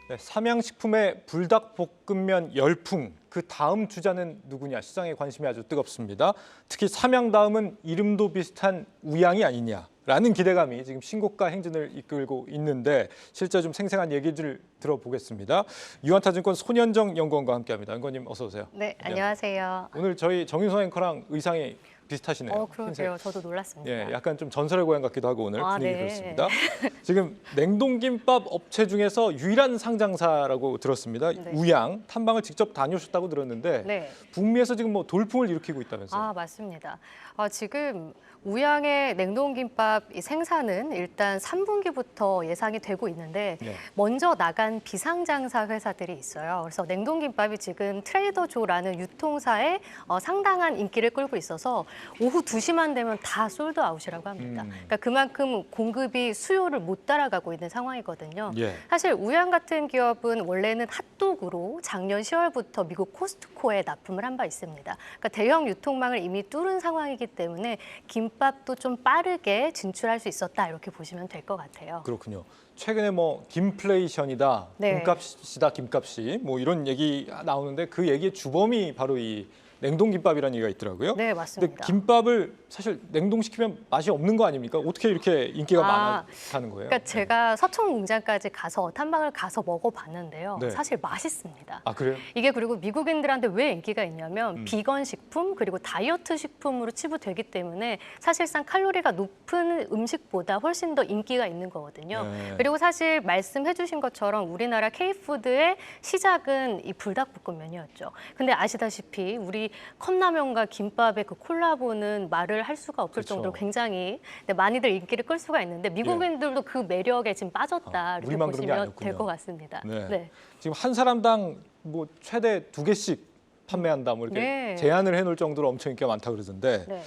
네, 삼양식품의 불닭볶음면 열풍, 그 다음 주자는 누구냐, 시장에 관심이 아주 뜨겁습니다. 특히 삼양 다음은 이름도 비슷한 우양이 아니냐라는 기대감이 지금 신고가 행진을 이끌고 있는데 실제 좀 생생한 얘기를 들어보겠습니다. 유한타증권 손현정 연구원과 함께합니다. 연구원님 어서 오세요. 네, 안녕하세요. 오늘 저희 정윤성 앵커랑 의상이 비슷하시네요. 그러게요. 저도 놀랐습니다. 예, 약간 좀 전설의 고향 같기도 하고 오늘 분위기 네. 그렇습니다. 지금 냉동김밥 업체 중에서 유일한 상장사라고 들었습니다. 네. 우양 탐방을 직접 다녀오셨다고 들었는데 네. 북미에서 지금 뭐 돌풍을 일으키고 있다면서요? 맞습니다. 지금 우양의 냉동김밥 생산은 일단 3분기부터 예상이 되고 있는데 네. 먼저 나간 비상장사 회사들이 있어요. 그래서 냉동김밥이 지금 트레이더조라는 유통사에 상당한 인기를 끌고 있어서 오후 2시만 되면 다 솔드아웃이라고 합니다. 그러니까 그만큼 공급이 수요를 못 따라가고 있는 상황이거든요. 예. 사실 우양 같은 기업은 원래는 핫도그로 작년 10월부터 미국 코스트코에 납품을 한 바 있습니다. 그러니까 대형 유통망을 이미 뚫은 상황이기 때문에 김밥도 좀 빠르게 진출할 수 있었다 이렇게 보시면 될 것 같아요. 그렇군요. 최근에 뭐 김플레이션이다, 네. 김값이다, 김값이 뭐 이런 얘기 나오는데 그 얘기의 주범이 바로 이 냉동김밥이라는 얘기가 있더라고요. 네, 근데 맞습니다. 김밥을 사실 냉동시키면 맛이 없는 거 아닙니까? 어떻게 이렇게 인기가 많다는 거예요? 그러니까 제가 서촌 공장까지 가서 탐방을 가서 먹어봤는데요. 네. 사실 맛있습니다. 아, 그래요? 이게 그리고 미국인들한테 왜 인기가 있냐면 비건 식품 그리고 다이어트 식품으로 치부되기 때문에 사실상 칼로리가 높은 음식보다 훨씬 더 인기가 있는 거거든요. 네. 그리고 사실 말씀해 주신 것처럼 우리나라 K푸드의 시작은 이 불닭볶음면이었죠. 근데 아시다시피 우리 컵라면과 김밥의 그 콜라보는 말을 할 수가 없을 그렇죠. 정도로 굉장히 많이들 인기를 끌 수가 있는데 미국인들도 그 매력에 지금 빠졌다 이렇게 우리만 그런 게 보시면 아니었군요. 될 것 같습니다. 네. 지금 한 사람당 뭐 최대 2개씩 판매한다 뭐 이렇게 네. 제한을 해놓을 정도로 엄청 인기가 많다 그러던데 네.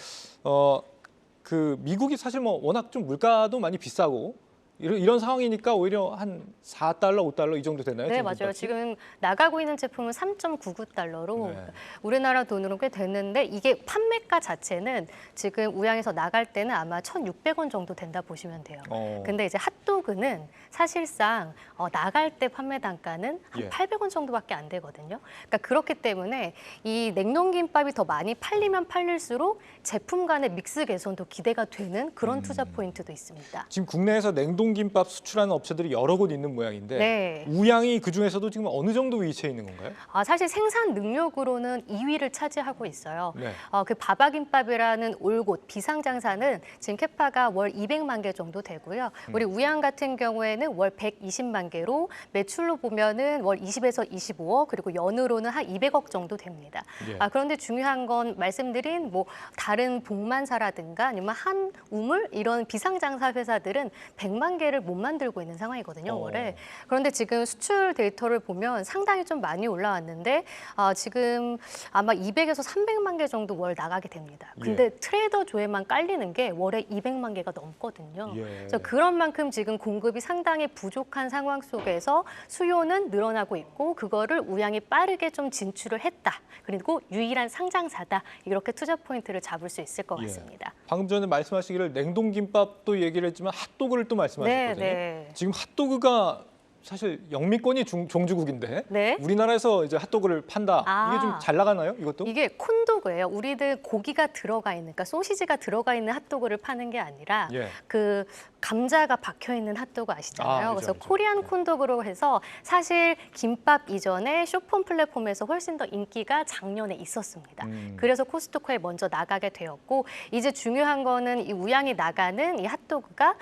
그 미국이 사실 뭐 워낙 좀 물가도 많이 비싸고 이런 상황이니까 오히려 한 4달러, 5달러 이 정도 되나요? 네, 지금 맞아요. 김밥이? 지금 나가고 있는 제품은 3.99달러로 네. 우리나라 돈으로 꽤 되는데 이게 판매가 자체는 지금 우양에서 나갈 때는 아마 1,600원 정도 된다 보시면 돼요. 근데 이제 핫도그는 사실상 나갈 때 판매 단가는 한 예. 800원 정도밖에 안 되거든요. 그러니까 그렇기 때문에 이 냉동김밥이 더 많이 팔리면 팔릴수록 제품 간의 믹스 개선도 기대가 되는 그런 투자 포인트도 있습니다. 지금 국내에서 냉동김밥 수출하는 업체들이 여러 곳 있는 모양인데 네. 우양이 그 중에서도 지금 어느 정도 위치해 있는 건가요? 사실 생산 능력으로는 2위를 차지하고 있어요. 네. 그 바바김밥이라는 올곳 비상장사는 지금 캐파가 월 200만 개 정도 되고요. 우리 우양 같은 경우에는 월 120만 개로 매출로 보면은 월 20에서 25억 그리고 연으로는 한 200억 정도 됩니다. 예. 그런데 중요한 건 말씀드린 뭐 다른 복만사라든가 아니면 한우물 이런 비상장사 회사들은 100만 개를 못 만들고 있는 상황이거든요, 월에. 그런데 지금 수출 데이터를 보면 상당히 좀 많이 올라왔는데 지금 아마 200에서 300만 개 정도 월 나가게 됩니다. 근데 트레이더 조에만 깔리는 게 월에 200만 개가 넘거든요. 그래서 그런 만큼 지금 공급이 상당히 부족한 상황 속에서 수요는 늘어나고 있고 그거를 우양이 빠르게 좀 진출을 했다. 그리고 유일한 상장사다. 이렇게 투자 포인트를 잡을 수 있을 것 같습니다. 방금 전에 말씀하시기를 냉동김밥도 얘기를 했지만 핫도그를 또 말씀하셨거든요. 네. 지금 핫도그가 사실 영미권이 종주국인데 네. 우리나라에서 이제 핫도그를 판다. 이게 좀 잘 나가나요? 이것도? 이게 콘도그예요. 우리들 고기가 들어가 있는, 그러니까 소시지가 들어가 있는 핫도그를 파는 게 아니라 예. 그 감자가 박혀 있는 핫도그 아시잖아요. 알죠, 그래서 알죠. 코리안 콘도그로 해서 사실 김밥 이전에 쇼폰 플랫폼에서 훨씬 더 인기가 작년에 있었습니다. 그래서 코스트코에 먼저 나가게 되었고 이제 중요한 거는 이 우양이 나가는 이 핫도그가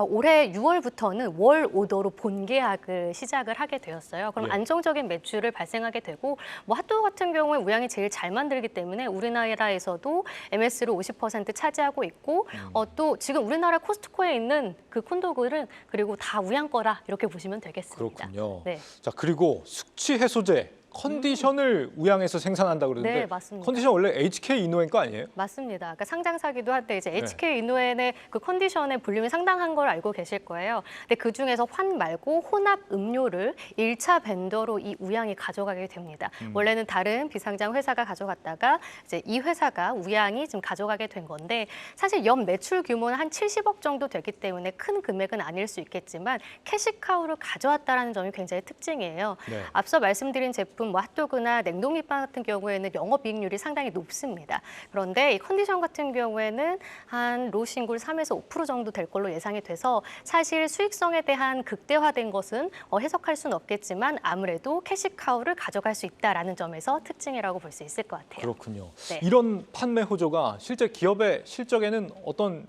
올해 6월부터는 월 오더로 본계약을 시작을 하게 되었어요. 그럼 예. 안정적인 매출을 발생하게 되고 뭐 핫도그 같은 경우에 우양이 제일 잘 만들기 때문에 우리나라에서도 MS를 50% 차지하고 있고 또 지금 우리나라 코스트코에 있는 그 콘도그는 그리고 다 우양 거라 이렇게 보시면 되겠습니다. 그렇군요. 네. 자, 그리고 숙취 해소제 컨디션을 우양에서 생산한다고 그러는데 네, 맞습니다. 컨디션 원래 HK 이노엔 거 아니에요? 맞습니다. 그러니까 상장사기도 한데 이제 HK 이노엔의 그 컨디션의 볼륨이 상당한 걸 알고 계실 거예요. 근데 그 중에서 환 말고 혼합 음료를 1차 벤더로 이 우양이 가져가게 됩니다. 원래는 다른 비상장 회사가 가져갔다가 이제 이 회사가 우양이 지금 가져가게 된 건데 사실 연 매출 규모는 한 70억 정도 되기 때문에 큰 금액은 아닐 수 있겠지만 캐시카우를 가져왔다라는 점이 굉장히 특징이에요. 네. 앞서 말씀드린 제품 뭐 핫도그나 냉동밀빵 같은 경우에는 영업이익률이 상당히 높습니다. 그런데 이 컨디션 같은 경우에는 한 로싱굴 3에서 5% 정도 될 걸로 예상이 돼서 사실 수익성에 대한 극대화된 것은 해석할 수는 없겠지만 아무래도 캐시카우를 가져갈 수 있다라는 점에서 특징이라고 볼 수 있을 것 같아요. 그렇군요. 네. 이런 판매 호조가 실제 기업의 실적에는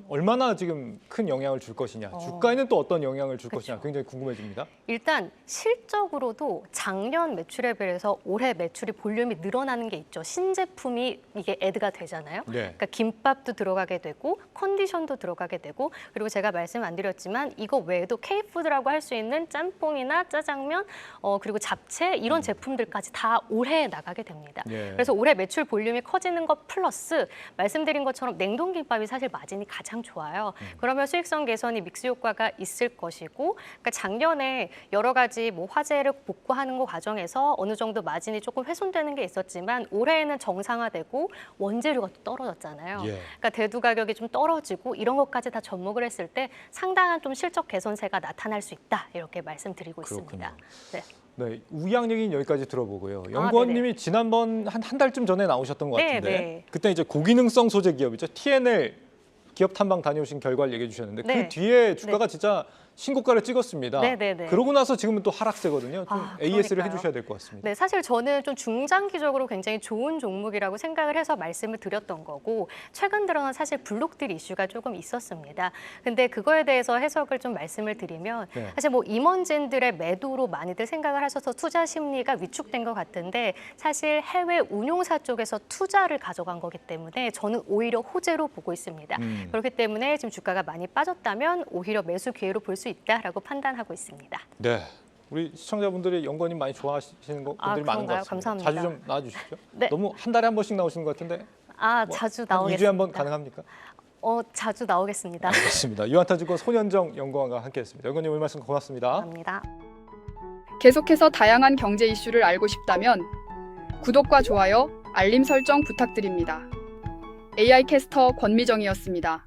얼마나 지금 큰 영향을 줄 것이냐, 주가에는 또 어떤 영향을 줄 것이냐 굉장히 궁금해집니다. 일단 실적으로도 작년 매출에 비해서 올해 매출이 볼륨이 늘어나는 게 있죠. 신제품이 이게 애드가 되잖아요. 네. 그러니까 김밥도 들어가게 되고 컨디션도 들어가게 되고 그리고 제가 말씀 안 드렸지만 이거 외에도 K푸드라고 할 수 있는 짬뽕이나 짜장면 그리고 잡채 이런 제품들까지 다 올해 나가게 됩니다. 예. 그래서 올해 매출 볼륨이 커지는 것 플러스 말씀드린 것처럼 냉동김밥이 사실 마진이 가장 좋아요. 그러면 수익성 개선이 믹스 효과가 있을 것이고 그러니까 작년에 여러 가지 뭐 화재를 복구하는 거 과정에서 어느 정도 마진이 조금 훼손되는 게 있었지만 올해에는 정상화되고 원재료가 또 떨어졌잖아요. 예. 그러니까 대두 가격이 좀 떨어지고 이런 것까지 다 접목을 했을 때 상당한 좀 실적 개선세가 나타날 수 있다 이렇게 말씀드리고 있습니다. 네. 네, 우양 얘기는 여기까지 들어보고요. 네네. 연구원님이 지난번 한 달쯤 전에 나오셨던 것 네, 같은데 네. 그때 이제 고기능성 소재 기업이죠. TNL 기업 탐방 다녀오신 결과를 얘기해 주셨는데 네. 그 뒤에 주가가 진짜 신고가를 찍었습니다. 네네네. 그러고 나서 지금은 또 하락세거든요. 좀 AS를 그러니까요. 해주셔야 될 것 같습니다. 네, 사실 저는 좀 중장기적으로 굉장히 좋은 종목이라고 생각을 해서 말씀을 드렸던 거고 최근 들어는 사실 블록딜 이슈가 조금 있었습니다. 근데 그거에 대해서 해석을 좀 말씀을 드리면 네. 사실 뭐 임원진들의 매도로 많이들 생각을 하셔서 투자 심리가 위축된 것 같은데 사실 해외 운용사 쪽에서 투자를 가져간 거기 때문에 저는 오히려 호재로 보고 있습니다. 그렇기 때문에 지금 주가가 많이 빠졌다면 오히려 매수 기회로 볼 수 있다라고 판단하고 있습니다. 네, 우리 시청자분들이 연구원님 많이 좋아하시는 분들이 많은 것 그런가요? 같습니다. 감사합니다. 자주 좀 나와주시죠. 네. 너무 한 달에 한 번씩 나오시는 것 같은데 자주 한 나오겠습니다. 2주에 한 번 가능합니까? 자주 나오겠습니다. 알겠습니다. 유한타증권 손현정 연구원과 함께했습니다. 연구원님 오늘 말씀 고맙습니다. 감사합니다. 계속해서 다양한 경제 이슈를 알고 싶다면 구독과 좋아요, 알림 설정 부탁드립니다. AI 캐스터 권미정이었습니다.